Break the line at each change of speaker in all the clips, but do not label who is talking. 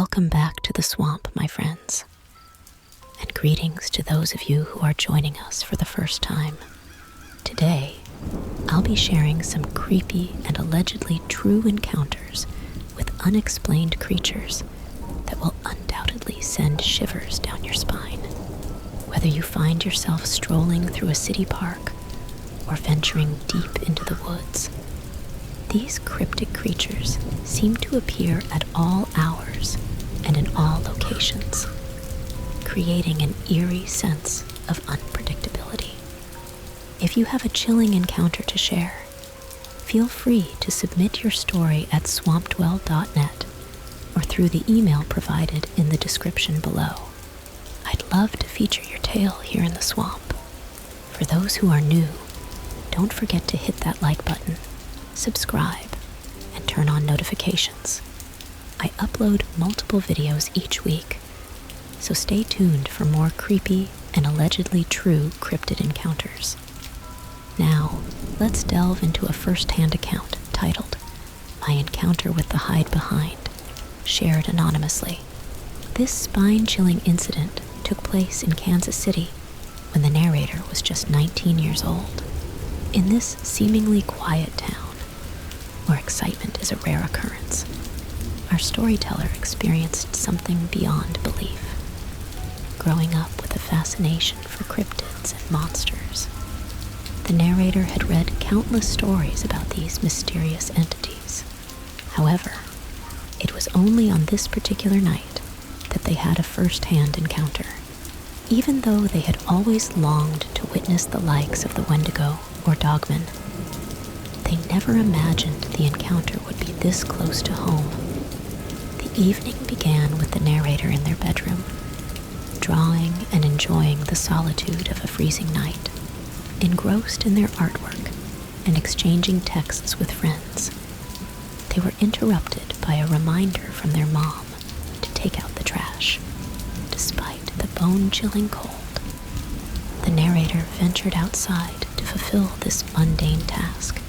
Welcome back to the swamp, my friends, and greetings to those of you who are joining us for the first time. Today, I'll be sharing some creepy and allegedly true encounters with unexplained creatures that will undoubtedly send shivers down your spine. Whether you find yourself strolling through a city park or venturing deep into the woods, these cryptic creatures seem to appear at all hours and in all locations, creating an eerie sense of unpredictability. If you have a chilling encounter to share, feel free to submit your story at swampdwell.net or through the email provided in the description below. I'd love to feature your tale here in the swamp. For those who are new, don't forget to hit that like button, subscribe, and turn on notifications. I upload multiple videos each week, so stay tuned for more creepy and allegedly true cryptid encounters. Now, let's delve into a first-hand account titled, My Encounter with the Hidebehind, shared anonymously. This spine-chilling incident took place in Kansas City when the narrator was just 19 years old. In this seemingly quiet town, where excitement is a rare occurrence, our storyteller experienced something beyond belief. Growing up with a fascination for cryptids and monsters, the narrator had read countless stories about these mysterious entities. However, it was only on this particular night that they had a first-hand encounter. Even though they had always longed to witness the likes of the Wendigo or Dogman, they never imagined the encounter would be this close to home. The evening began with the narrator in their bedroom, drawing and enjoying the solitude of a freezing night, engrossed in their artwork and exchanging texts with friends. They were interrupted by a reminder from their mom to take out the trash. Despite the bone-chilling cold, the narrator ventured outside to fulfill this mundane task,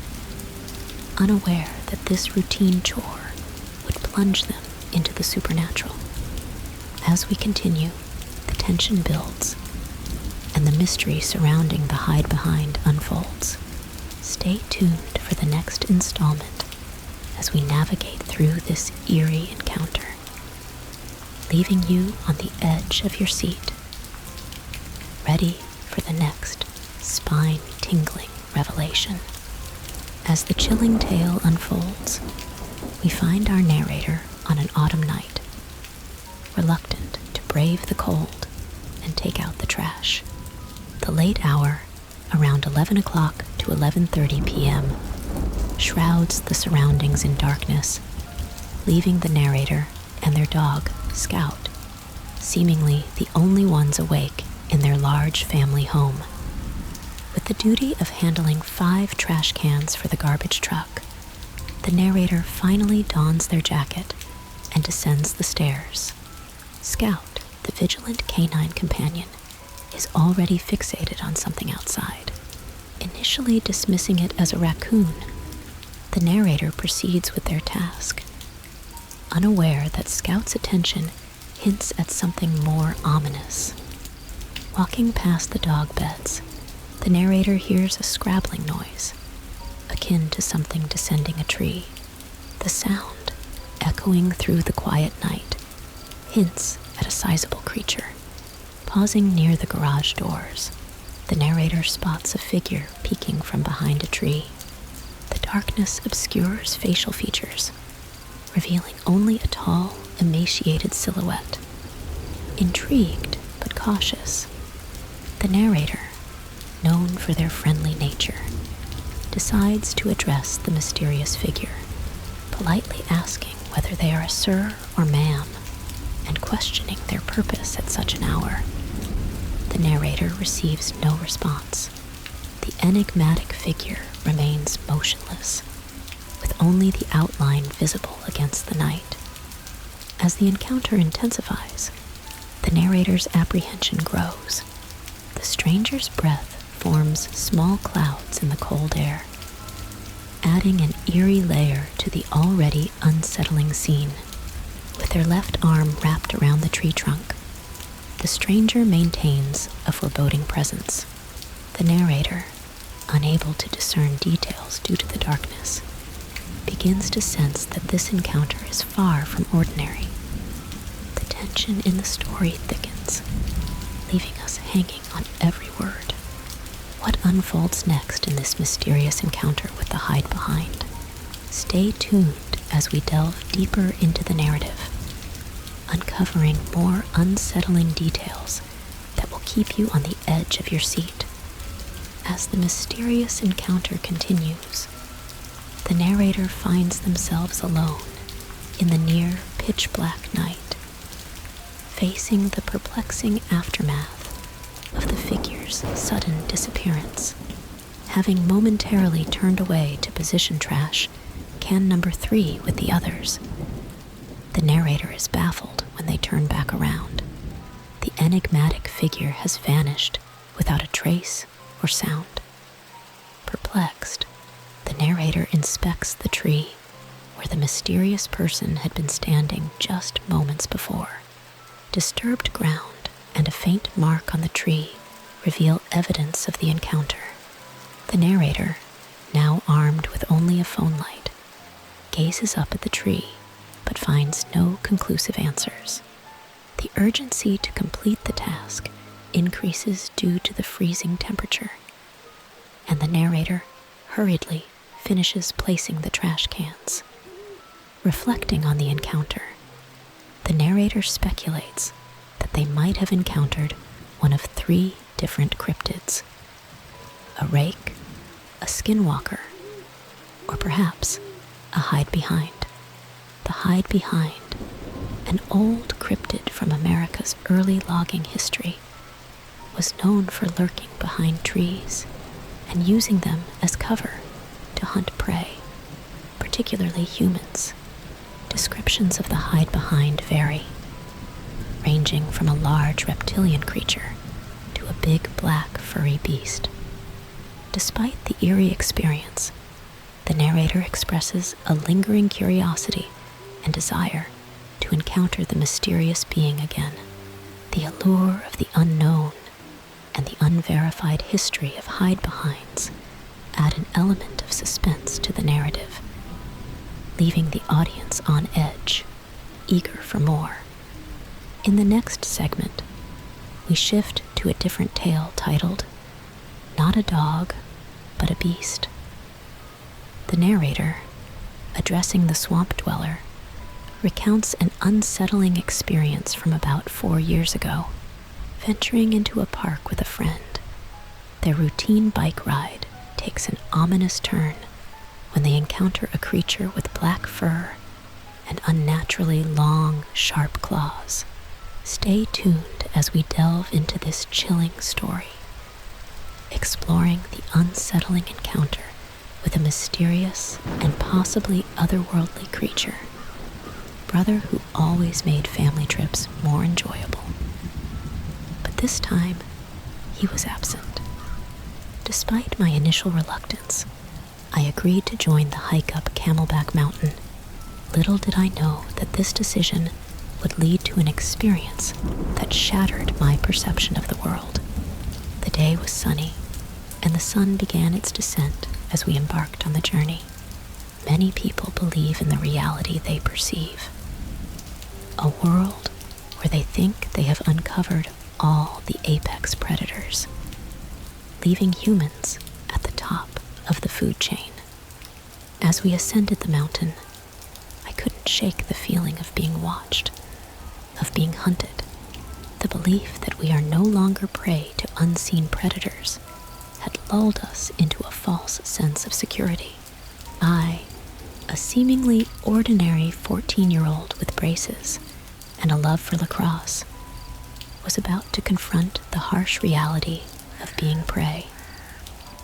unaware that this routine chore would plunge them into the supernatural. As we continue, the tension builds, and the mystery surrounding the Hidebehind unfolds. Stay tuned for the next installment as we navigate through this eerie encounter, leaving you on the edge of your seat, ready for the next spine-tingling revelation. As the chilling tale unfolds, we find our narrator on an autumn night, reluctant to brave the cold and take out the trash. The late hour, around 11 o'clock to 11:30 p.m., shrouds the surroundings in darkness, leaving the narrator and their dog, Scout, seemingly the only ones awake in their large family home. With the duty of handling 5 trash cans for the garbage truck, the narrator finally dons their jacket and descends the stairs. Scout, the vigilant canine companion, is already fixated on something outside. Initially dismissing it as a raccoon, the narrator proceeds with their task, unaware that Scout's attention hints at something more ominous. Walking past the dog beds, the narrator hears a scrabbling noise, akin to something descending a tree. The sound, echoing through the quiet night, hints at a sizable creature. Pausing near the garage doors, the narrator spots a figure peeking from behind a tree. The darkness obscures facial features, revealing only a tall, emaciated silhouette. Intrigued but cautious, the narrator, known for their friendly nature, decides to address the mysterious figure, politely asking whether they are a sir or ma'am, and questioning their purpose at such an hour. The narrator receives no response. The enigmatic figure remains motionless, with only the outline visible against the night. As the encounter intensifies, the narrator's apprehension grows. The stranger's breath forms small clouds in the cold air, adding an eerie layer to the already unsettling scene. With their left arm wrapped around the tree trunk. The stranger maintains a foreboding presence. The narrator, unable to discern details due to the darkness, begins to sense that this encounter is far from ordinary. The tension in the story thickens, leaving us hanging on every word. What unfolds next in this mysterious encounter with the Hidebehind? Stay tuned as we delve deeper into the narrative, uncovering more unsettling details that will keep you on the edge of your seat. As the mysterious encounter continues, the narrator finds themselves alone in the near pitch-black night, facing the perplexing aftermath of the figure's sudden disappearance. Having momentarily turned away to position trash can number 3 with the others, the narrator is baffled when they turn back around. The enigmatic figure has vanished without a trace or sound. Perplexed, the narrator inspects the tree where the mysterious person had been standing just moments before. Disturbed ground and a faint mark on the tree reveal evidence of the encounter. The narrator, now armed with only a phone light, gazes up at the tree but finds no conclusive answers. The urgency to complete the task increases due to the freezing temperature, and the narrator hurriedly finishes placing the trash cans. Reflecting on the encounter, the narrator speculates that they might have encountered one of 3 different cryptids: a rake, a skinwalker, or perhaps a Hidebehind. The Hidebehind, an old cryptid from America's early logging history, was known for lurking behind trees and using them as cover to hunt prey, particularly humans. Descriptions of the Hidebehind vary, ranging from a large reptilian creature to a big black furry beast. Despite the eerie experience, the narrator expresses a lingering curiosity and desire to encounter the mysterious being again. The allure of the unknown and the unverified history of Hidebehinds add an element of suspense to the narrative, leaving the audience on edge, eager for more. In the next segment, we shift to a different tale titled, Not a Dog, but a Beast. The narrator, addressing the swamp dweller, recounts an unsettling experience from about 4 years ago. Venturing into a park with a friend, their routine bike ride takes an ominous turn when they encounter a creature with black fur and unnaturally long, sharp claws. Stay tuned as we delve into this chilling story, exploring the unsettling encounter with a mysterious and possibly otherworldly creature, brother who always made family trips more enjoyable. But this time, he was absent. Despite my initial reluctance, I agreed to join the hike up Camelback Mountain. Little did I know that this decision would lead to an experience that shattered my perception of the world. The day was sunny, and the sun began its descent as we embarked on the journey. Many people believe in the reality they perceive, a world where they think they have uncovered all the apex predators, leaving humans at the top of the food chain. As we ascended the mountain, I couldn't shake the feeling of being watched, of being hunted. The belief that we are no longer prey to unseen predators had lulled us into a false sense of security. I, a seemingly ordinary 14-year-old with braces and a love for lacrosse, was about to confront the harsh reality of being prey.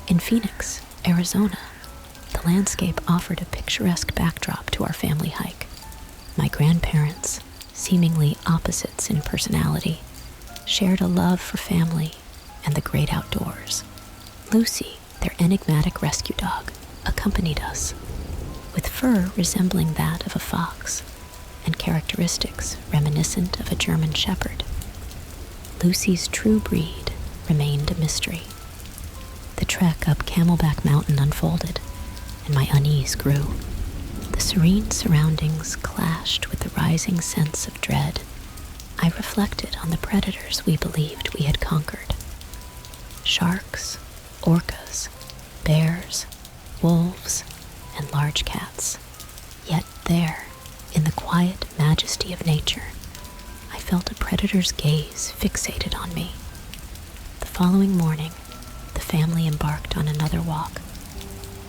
In Phoenix, Arizona, the landscape offered a picturesque backdrop to our family hike. My grandparents, seemingly opposites in personality, shared a love for family and the great outdoors. Lucy, their enigmatic rescue dog, accompanied us, with fur resembling that of a fox and characteristics reminiscent of a German shepherd. Lucy's true breed remained a mystery. The trek up Camelback Mountain unfolded, and my unease grew. The serene surroundings clashed with the rising sense of dread. I reflected on the predators we believed we had conquered. Sharks, orcas, bears, wolves, and large cats. Yet there, in the quiet majesty of nature, I felt a predator's gaze fixated on me. The following morning, the family embarked on another walk,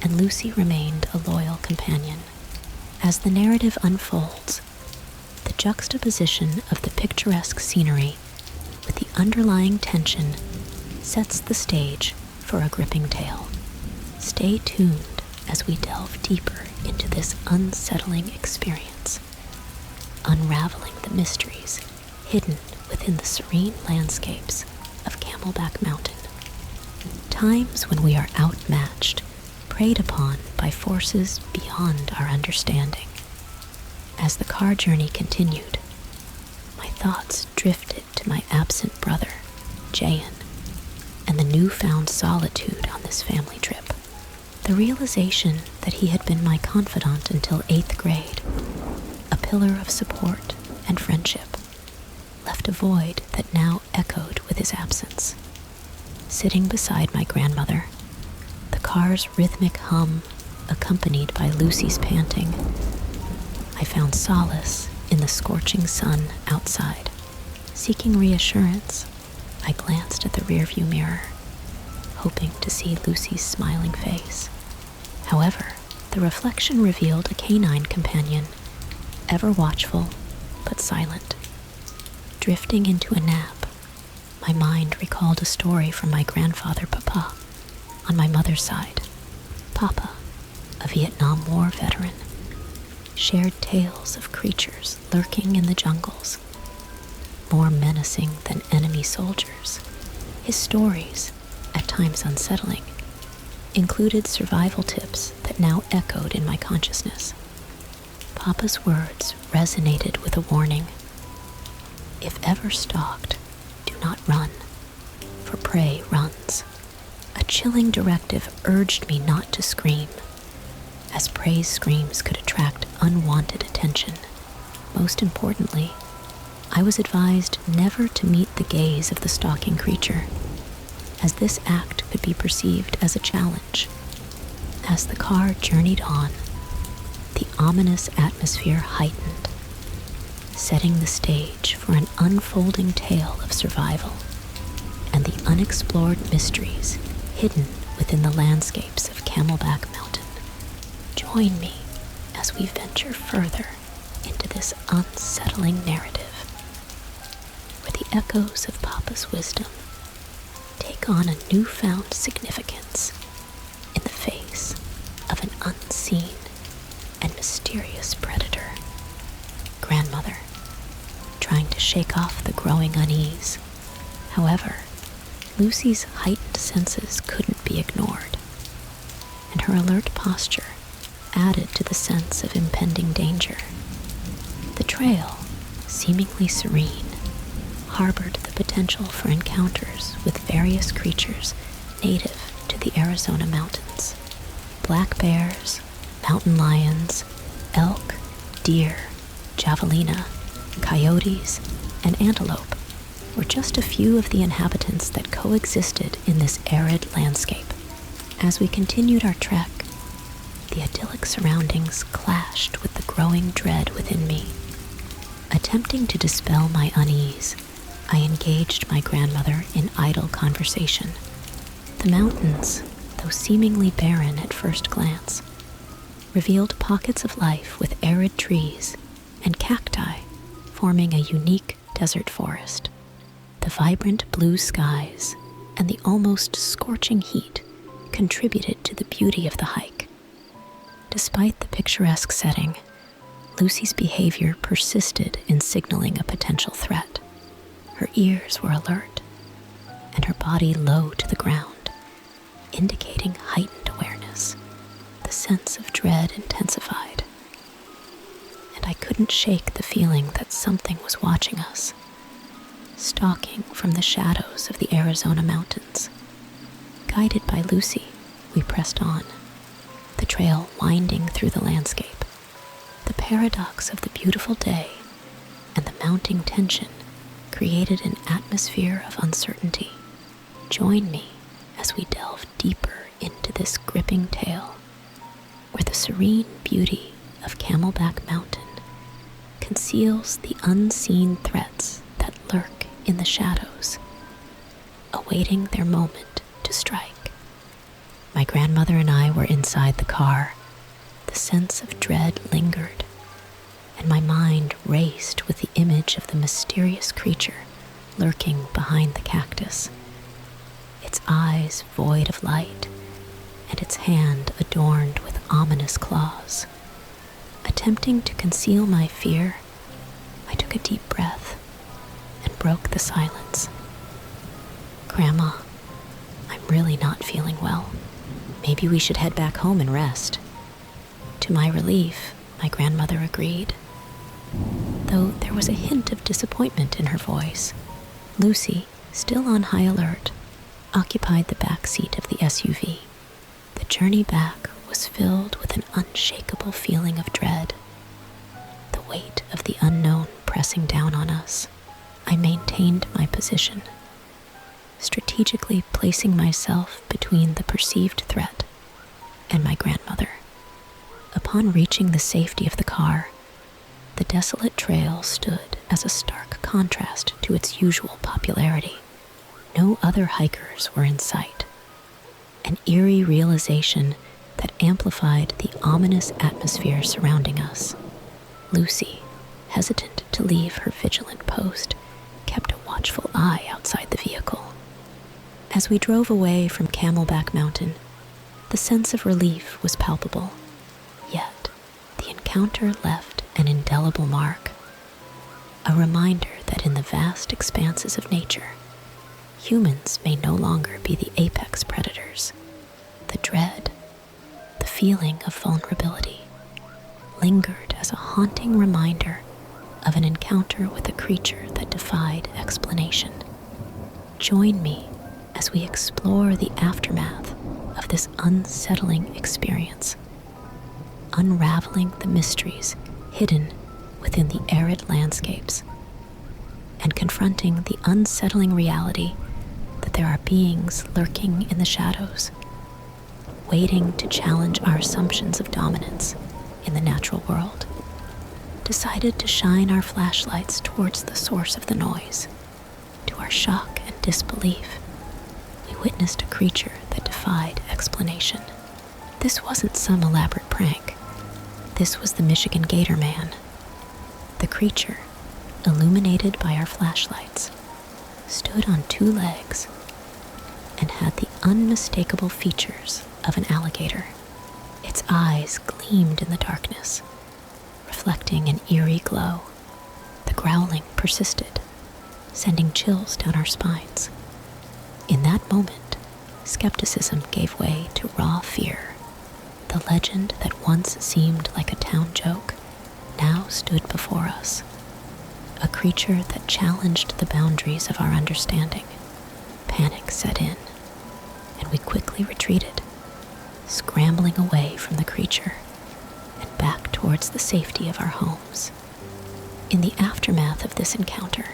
and Lucy remained a loyal companion. As the narrative unfolds, the juxtaposition of the picturesque scenery with the underlying tension sets the stage for a gripping tale. Stay tuned as we delve deeper into this unsettling experience, unraveling the mysteries hidden within the serene landscapes of Camelback Mountain. Times when we are outmatched, preyed upon by forces beyond our understanding. As the car journey continued, my thoughts drifted to my absent brother, Jayan, and the newfound solitude on this family trip. The realization that he had been my confidant until 8th grade, a pillar of support and friendship, left a void that now echoed with his absence. Sitting beside my grandmother, the car's rhythmic hum accompanied by Lucy's panting, I found solace in the scorching sun outside. Seeking reassurance, I glanced at the rearview mirror, hoping to see Lucy's smiling face. However, the reflection revealed a canine companion, ever watchful but silent. Drifting into a nap, my mind recalled a story from my grandfather, Papa, on my mother's side. Papa, a Vietnam War veteran, shared tales of creatures lurking in the jungles, more menacing than enemy soldiers. His stories, at times unsettling, included survival tips that now echoed in my consciousness. Papa's words resonated with a warning. If ever stalked, do not run, for prey runs. A chilling directive urged me not to scream, as prey's screams could attract unwanted attention. Most importantly, I was advised never to meet the gaze of the stalking creature, as this act could be perceived as a challenge. As the car journeyed on, the ominous atmosphere heightened, setting the stage for an unfolding tale of survival and the unexplored mysteries hidden within the landscapes of Camelback Mountain. Join me as we venture further into this unsettling narrative, where the echoes of Papa's wisdom take on a newfound significance in the face of an unseen and mysterious predator. Grandmother, trying to shake off the growing unease. However, Lucy's heightened senses couldn't be ignored, and her alert posture added to the sense of impending danger. The trail, seemingly serene, harbored the potential for encounters with various creatures native to the Arizona mountains. Black bears, mountain lions, elk, deer, javelina, coyotes, and antelope were just a few of the inhabitants that coexisted in this arid landscape. As we continued our trek, the idyllic surroundings clashed with the growing dread within me. Attempting to dispel my unease, I engaged my grandmother in idle conversation. The mountains, though seemingly barren at first glance, revealed pockets of life with arid trees and cacti forming a unique desert forest. The vibrant blue skies and the almost scorching heat contributed to the beauty of the hike. Despite the picturesque setting, Lucy's behavior persisted in signaling a potential threat. Her ears were alert, and her body low to the ground, indicating heightened awareness. The sense of dread intensified, and I couldn't shake the feeling that something was watching us, stalking from the shadows of the Arizona mountains. Guided by Lucy, we pressed on, the trail winding through the landscape. The paradox of the beautiful day and the mounting tension created an atmosphere of uncertainty. Join me as we delve deeper into this gripping tale, where the serene beauty of Camelback Mountain conceals the unseen threats that lurk in the shadows, awaiting their moment to strike. My grandmother and I were inside the car. The sense of dread lingered, and my mind raced with the image of the mysterious creature lurking behind the cactus, its eyes void of light, and its hand adorned with ominous claws. Attempting to conceal my fear, I took a deep breath and broke the silence. "Grandma, I'm really not feeling well. Maybe we should head back home and rest." To my relief, my grandmother agreed, though there was a hint of disappointment in her voice. Lucy, still on high alert, occupied the back seat of the SUV. The journey back was filled with an unshakable feeling of dread, the weight of the unknown pressing down on us. I maintained my position, strategically placing myself between the perceived threat and my grandmother. Upon reaching the safety of the car, the desolate trail stood as a stark contrast to its usual popularity. No other hikers were in sight, an eerie realization that amplified the ominous atmosphere surrounding us. Lucy, hesitant to leave her vigilant post, kept a watchful eye outside the vehicle. As we drove away from Camelback Mountain, the sense of relief was palpable, yet the encounter left an indelible mark, a reminder that in the vast expanses of nature, humans may no longer be the apex predators. The dread, the feeling of vulnerability, lingered as a haunting reminder of an encounter with a creature that defied explanation. Join me as we explore the aftermath of this unsettling experience, unraveling the mysteries hidden within the arid landscapes, and confronting the unsettling reality that there are beings lurking in the shadows, waiting to challenge our assumptions of dominance in the natural world. Decided to shine our flashlights towards the source of the noise. To our shock and disbelief, we witnessed a creature that defied explanation. This wasn't some elaborate prank. This was the Michigan Gator Man. The creature, illuminated by our flashlights, stood on two legs and had the unmistakable features of an alligator. Its eyes gleamed in the darkness, reflecting an eerie glow. The growling persisted, sending chills down our spines. In that moment, skepticism gave way to raw fear. The legend that once seemed like a town joke now stood before us, a creature that challenged the boundaries of our understanding. Panic set in, and we quickly retreated, scrambling away from the creature and back towards the safety of our homes. In the aftermath of this encounter,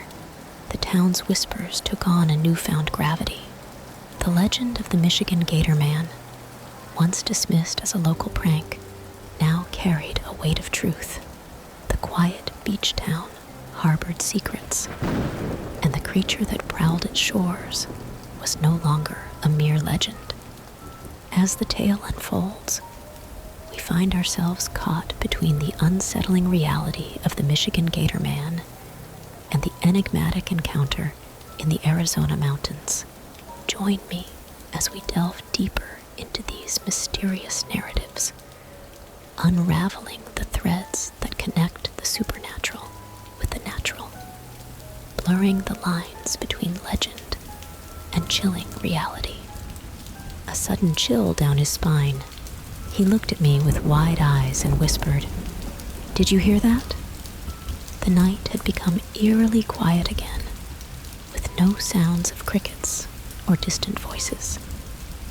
the town's whispers took on a newfound gravity. The legend of the Michigan Gator Man, once dismissed as a local prank, now carried a weight of truth. The quiet beach town harbored secrets, and the creature that prowled its shores was no longer a mere legend. As the tale unfolds, we find ourselves caught between the unsettling reality of the Michigan Gator Man and the enigmatic encounter in the Arizona mountains. Join me as we delve deeper into these mysterious narratives, unraveling the threads that connect the supernatural with the natural, blurring the lines between legend and chilling reality. A sudden chill down his spine, he looked at me with wide eyes and whispered, "Did you hear that?" The night had become eerily quiet again, with no sounds of crickets or distant voices.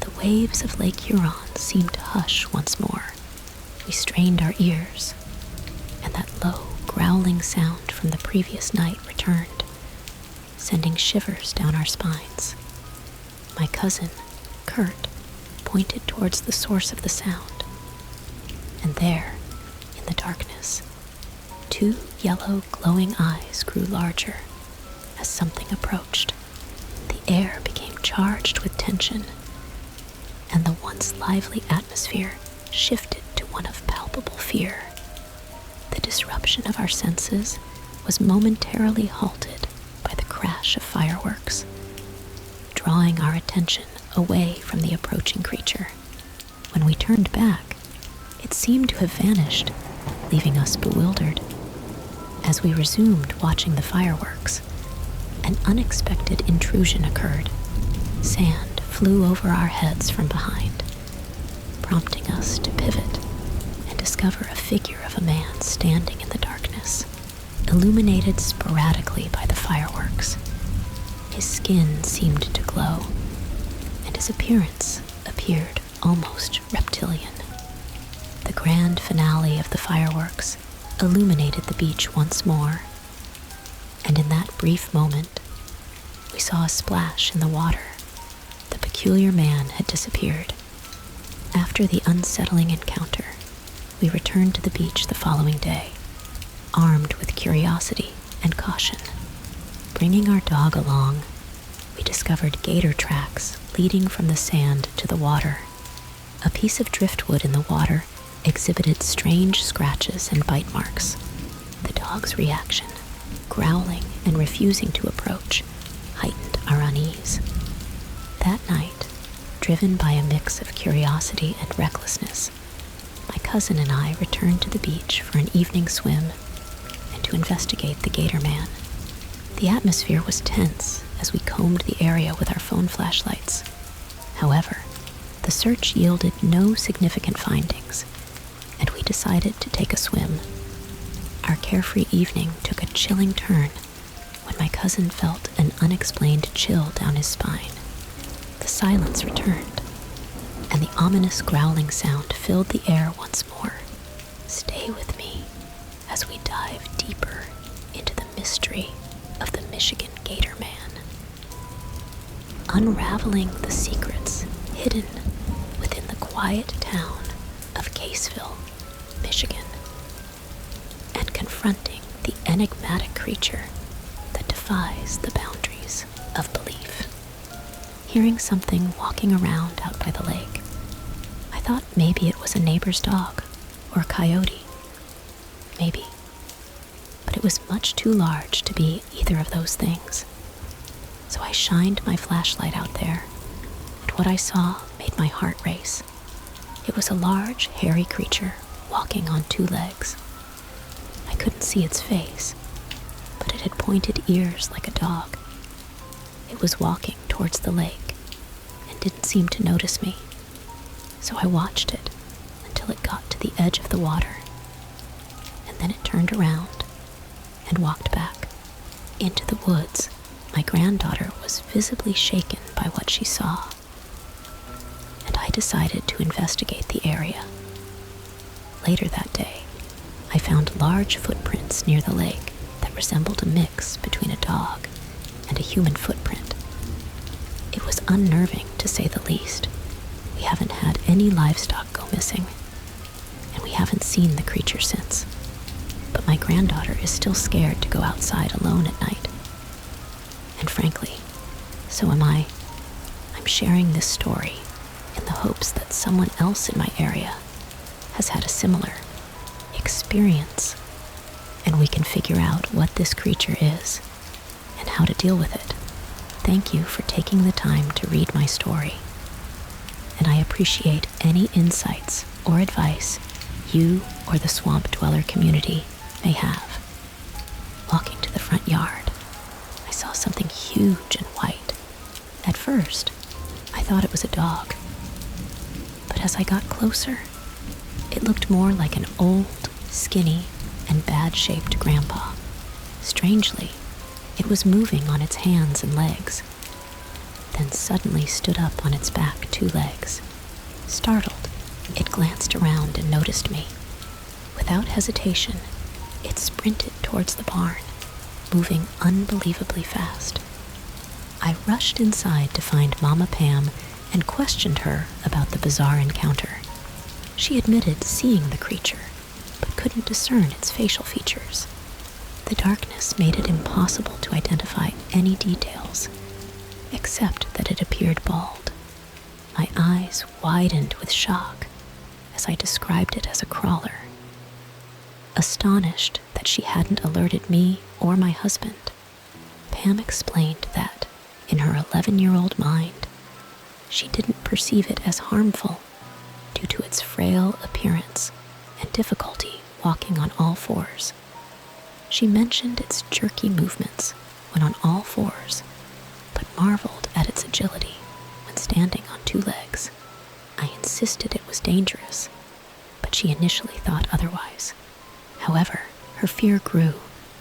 The waves of Lake Huron seemed to hush once more. We strained our ears, and that low, growling sound from the previous night returned, sending shivers down our spines. My cousin, Kurt, pointed towards the source of the sound, and there, in the darkness, two yellow glowing eyes grew larger as something approached. The air became charged with tension, and the once lively atmosphere shifted to one of palpable fear. The disruption of our senses was momentarily halted by the crash of fireworks, drawing our attention away from the approaching creature. When we turned back, it seemed to have vanished, leaving us bewildered. As we resumed watching the fireworks, an unexpected intrusion occurred. Sand flew over our heads from behind, prompting us to pivot and discover a figure of a man standing in the darkness, illuminated sporadically by the fireworks. His skin seemed to glow, and his appearance appeared almost reptilian. The grand finale of the fireworks illuminated the beach once more, and in that brief moment, we saw a splash in the water. The peculiar man had disappeared. After the unsettling encounter, we returned to the beach the following day, armed with curiosity and caution. Bringing our dog along, we discovered gator tracks leading from the sand to the water. A piece of driftwood in the water exhibited strange scratches and bite marks. The dog's reaction, growling and refusing to approach, heightened our unease. That night, driven by a mix of curiosity and recklessness, my cousin and I returned to the beach for an evening swim and to investigate the gator man. The atmosphere was tense as we combed the area with our phone flashlights. However, the search yielded no significant findings, and we decided to take a swim. Our carefree evening took a chilling turn when my cousin felt an unexplained chill down his spine. The silence returned, and the ominous growling sound filled the air once more. Stay with me as we dive deeper into the mystery of the Michigan Gator Man, unraveling the secrets hidden within the quiet town of Caseville, Michigan, and confronting the enigmatic creature that defies the boundaries of belief. Hearing something walking around out by the lake, I thought maybe it was a neighbor's dog or a coyote. Maybe. But it was much too large to be either of those things. So I shined my flashlight out there, and what I saw made my heart race. It was a large, hairy creature walking on two legs. I couldn't see its face, but it had pointed ears like a dog. It was walking towards the lake and didn't seem to notice me, so I watched it until it got to the edge of the water, and then it turned around and walked back. Into the woods, my granddaughter was visibly shaken by what she saw, and I decided to investigate the area. Later that day, I found large footprints near the lake that resembled a mix between a dog and a human footprint. It was unnerving, to say the least. We haven't had any livestock go missing, and we haven't seen the creature since. But my granddaughter is still scared to go outside alone at night. And frankly, so am I. I'm sharing this story in the hopes that someone else in my area has had a similar experience, and we can figure out what this creature is and how to deal with it. Thank you for taking the time to read my story, and I appreciate any insights or advice you or the Swamp Dweller community may have. Walking to the front yard, I saw something huge and white. At first, I thought it was a dog, but as I got closer, it looked more like an old, skinny, and bad-shaped grandpa. Strangely, it was moving on its hands and legs, then suddenly stood up on its back 2 legs. Startled, it glanced around and noticed me. Without hesitation, it sprinted towards the barn, moving unbelievably fast. I rushed inside to find Mama Pam and questioned her about the bizarre encounter. She admitted seeing the creature, but couldn't discern its facial features. The darkness made it impossible to identify any details, except that it appeared bald. My eyes widened with shock as I described it as a crawler. Astonished that she hadn't alerted me or my husband, Pam explained that, in her 11-year-old mind, she didn't perceive it as harmful due to its frail appearance and difficulty walking on all fours. She mentioned its jerky movements when on all fours, but marveled at its agility when standing on 2 legs. I insisted it was dangerous, but she initially thought otherwise. However, her fear grew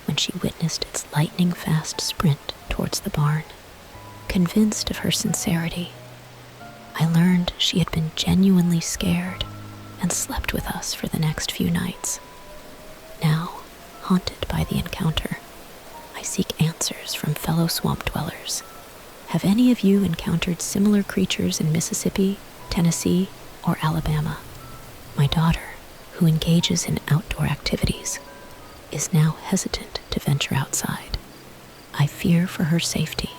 when she witnessed its lightning-fast sprint towards the barn. Convinced of her sincerity, I learned she had been genuinely scared and slept with us for the next few nights. Now, haunted by the encounter, I seek answers from fellow swamp dwellers. Have any of you encountered similar creatures in Mississippi, Tennessee, or Alabama? My daughter, who engages in outdoor activities, is now hesitant to venture outside. I fear for her safety.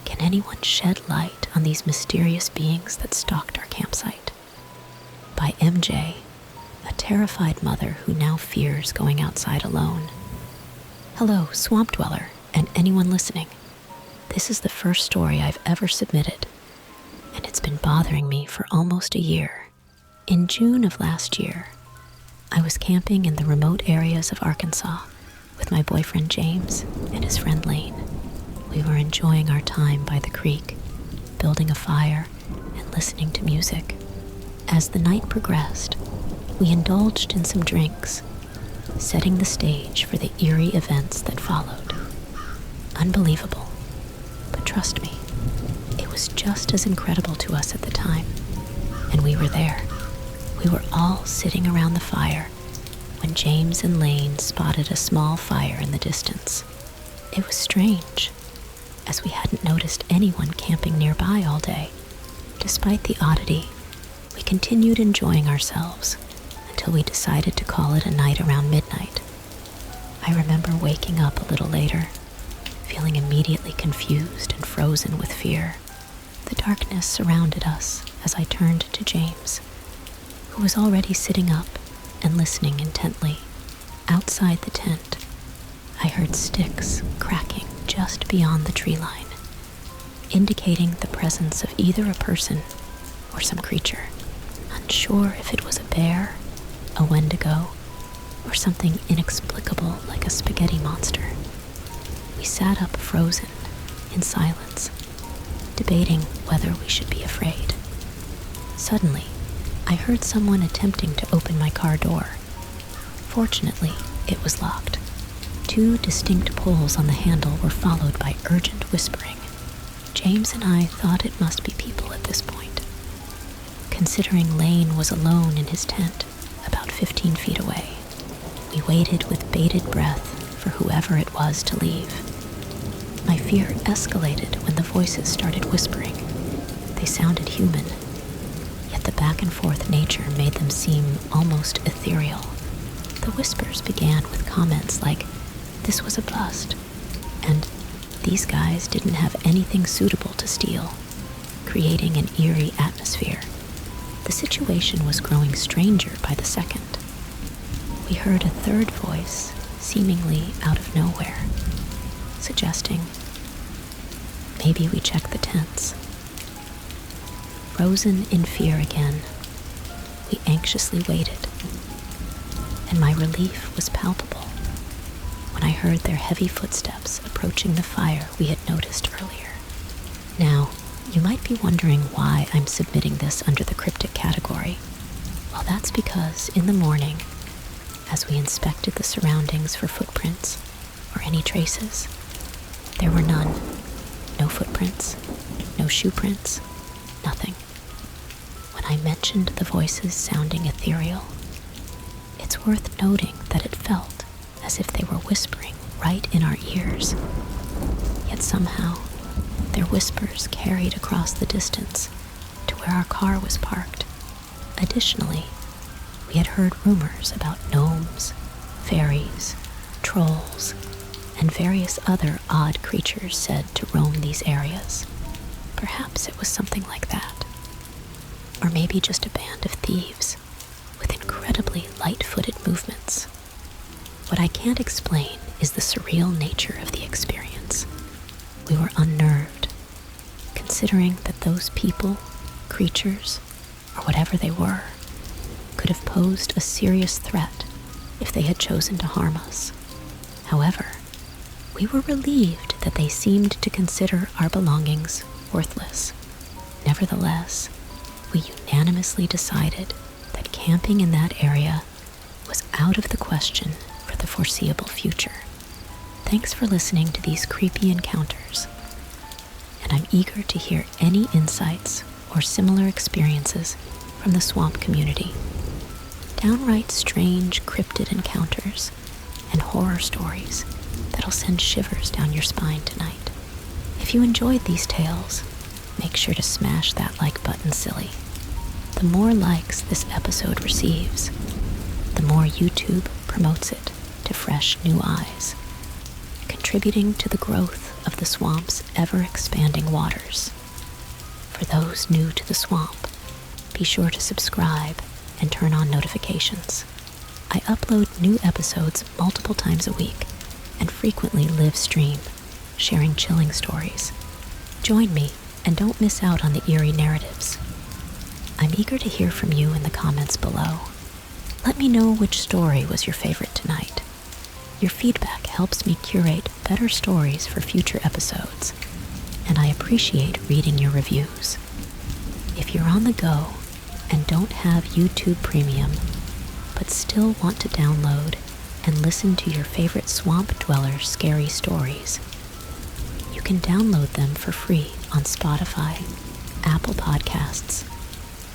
Can anyone shed light on these mysterious beings that stalked our campsite? By MJ, a terrified mother who now fears going outside alone. Hello, swamp dweller, and anyone listening. This is the first story I've ever submitted, and it's been bothering me for almost a year. In June of last year, I was camping in the remote areas of Arkansas with my boyfriend James and his friend Lane. We were enjoying our time by the creek, building a fire and listening to music. As the night progressed, we indulged in some drinks, setting the stage for the eerie events that followed. Unbelievable, but trust me, it was just as incredible to us at the time, and we were there. We were all sitting around the fire when James and Lane spotted a small fire in the distance. It was strange, as we hadn't noticed anyone camping nearby all day. Despite the oddity, we continued enjoying ourselves until we decided to call it a night around midnight. I remember waking up a little later, feeling immediately confused and frozen with fear. The darkness surrounded us as I turned to James, who was already sitting up and listening intently. Outside the tent, I heard sticks cracking just beyond the tree line, indicating the presence of either a person or some creature. Unsure if it was a bear, a wendigo, or something inexplicable like a spaghetti monster. We sat up frozen, in silence, debating whether we should be afraid. Suddenly, I heard someone attempting to open my car door. Fortunately, it was locked. 2 distinct pulls on the handle were followed by urgent whispering. James and I thought it must be people at this point, considering Lane was alone in his tent about 15 feet away. We waited with bated breath for whoever it was to leave. My fear escalated when the voices started whispering. They sounded human, yet the back and forth nature made them seem almost ethereal. The whispers began with comments like, "This was a bust," and "These guys didn't have anything suitable to steal," creating an eerie atmosphere. The situation was growing stranger by the second. We heard a third voice, seemingly out of nowhere, suggesting, "Maybe we check the tents." Frozen in fear again, we anxiously waited, and my relief was palpable when I heard their heavy footsteps approaching the fire we had noticed earlier. Now, you might be wondering why I'm submitting this under the cryptic category. Well, that's because in the morning, as we inspected the surroundings for footprints, or any traces. There were none. No footprints, no shoe prints, nothing. When I mentioned the voices sounding ethereal, it's worth noting that it felt as if they were whispering right in our ears. Yet somehow, their whispers carried across the distance to where our car was parked. Additionally, we had heard rumors about gnomes, fairies, trolls, and various other odd creatures said to roam these areas. Perhaps it was something like that. Or maybe just a band of thieves with incredibly light-footed movements. What I can't explain is the surreal nature of the experience. We were unnerved, considering that those people, creatures, or whatever they were, could have posed a serious threat if they had chosen to harm us. However, we were relieved that they seemed to consider our belongings worthless. Nevertheless, we unanimously decided that camping in that area was out of the question for the foreseeable future. Thanks for listening to these creepy encounters, and I'm eager to hear any insights or similar experiences from the swamp community. Downright strange cryptid encounters and horror stories that'll send shivers down your spine tonight. If you enjoyed these tales, make sure to smash that like button, silly. The more likes this episode receives, the more YouTube promotes it to fresh new eyes, contributing to the growth of the swamp's ever-expanding waters. For those new to the swamp, be sure to subscribe and turn on notifications. I upload new episodes multiple times a week and frequently live stream, sharing chilling stories. Join me and don't miss out on the eerie narratives. I'm eager to hear from you in the comments below. Let me know which story was your favorite tonight. Your feedback helps me curate better stories for future episodes, and I appreciate reading your reviews. If you're on the go and don't have YouTube Premium, but still want to download and listen to your favorite swamp dweller scary stories, you can download them for free on Spotify, Apple Podcasts,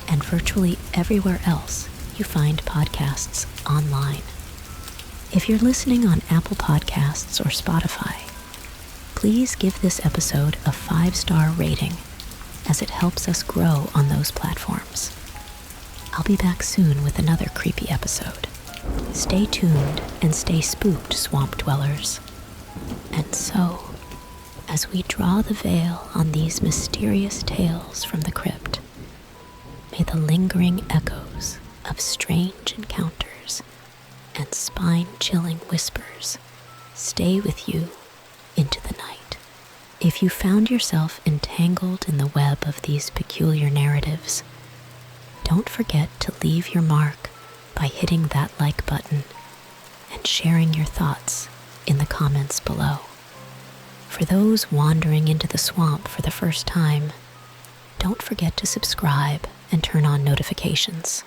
and virtually everywhere else you find podcasts online. If you're listening on Apple Podcasts or Spotify, please give this episode a 5-star rating, as it helps us grow on those platforms. I'll be back soon with another creepy episode. Stay tuned and stay spooked, swamp dwellers. And so, as we draw the veil on these mysterious tales from the crypt, may the lingering echoes of strange encounters and spine-chilling whispers stay with you into the night. If you found yourself entangled in the web of these peculiar narratives, don't forget to leave your mark by hitting that like button and sharing your thoughts in the comments below. For those wandering into the swamp for the first time, don't forget to subscribe and turn on notifications.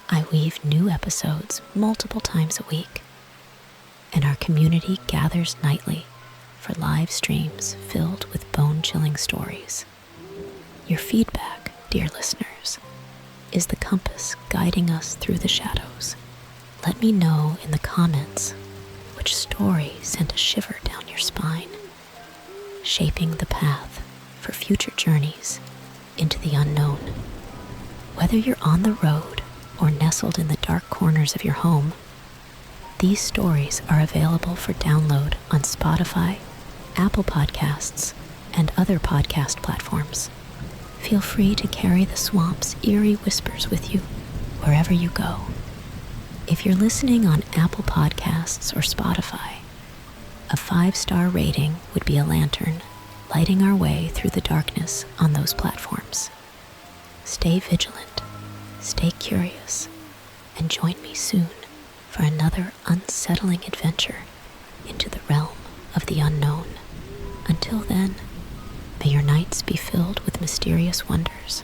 I weave new episodes multiple times a week, and our community gathers nightly for live streams filled with bone-chilling stories. Your feedback, dear listeners, is the compass guiding us through the shadows. Let me know in the comments which story sent a shiver down your spine, shaping the path for future journeys into the unknown. Whether you're on the road or nestled in the dark corners of your home, these stories are available for download on Spotify, Apple Podcasts, and other podcast platforms. Feel free to carry the swamp's eerie whispers with you wherever you go. If you're listening on Apple Podcasts or Spotify, a 5-star rating would be a lantern lighting our way through the darkness on those platforms. Stay vigilant, stay curious, and join me soon for another unsettling adventure into the realm of the unknown. Until then, may your nights be filled with mysterious wonders